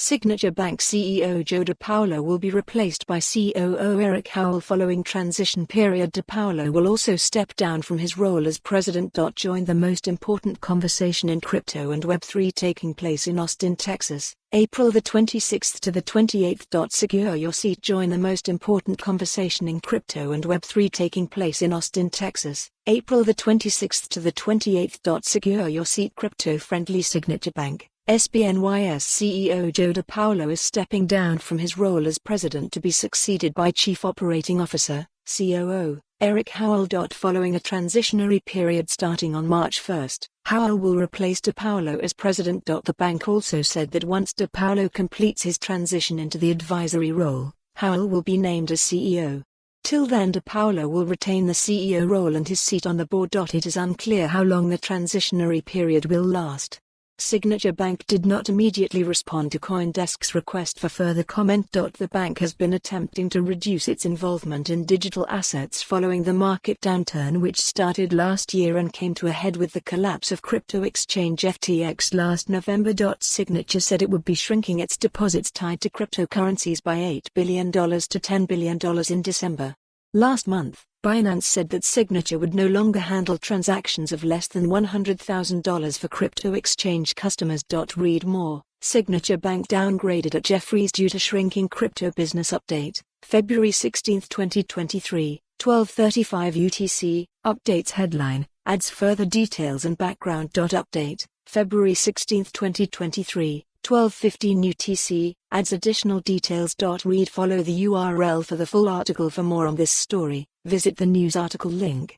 Signature Bank CEO Joe DePaolo will be replaced by COO Eric Howell following transition period. DePaolo will also step down from his role as president. Join the most important conversation in crypto and Web3 taking place in Austin, Texas, April the 26th to the 28th. Secure your seat. Join the most important conversation in crypto and Web3 taking place in Austin, Texas, April the 26th to the 28th. Secure your seat. Crypto-friendly Signature Bank SBNY's CEO Joe DePaolo is stepping down from his role as president to be succeeded by Chief Operating Officer, COO, Eric Howell. Following a transitionary period starting on March 1, Howell will replace DePaolo as president. The bank also said that once DePaolo completes his transition into the advisory role, Howell will be named as CEO. Till then, DePaolo will retain the CEO role and his seat on the board. It is unclear how long the transitionary period will last. Signature Bank did not immediately respond to CoinDesk's request for further comment. The bank has been attempting to reduce its involvement in digital assets following the market downturn which started last year and came to a head with the collapse of crypto exchange FTX last November. Signature said it would be shrinking its deposits tied to cryptocurrencies by $8 billion to $10 billion in December. Last month, Binance said that Signature would no longer handle transactions of less than $100,000 for crypto exchange customers. Read more. Signature Bank downgraded at Jefferies due to shrinking crypto business. Update, February 16, 2023, 12:35 UTC. Updates headline, adds further details and background. Update, February 16, 2023, 12:15 UTC, adds additional details. Read. Follow the URL for the full article. For more on this story, visit the news article link.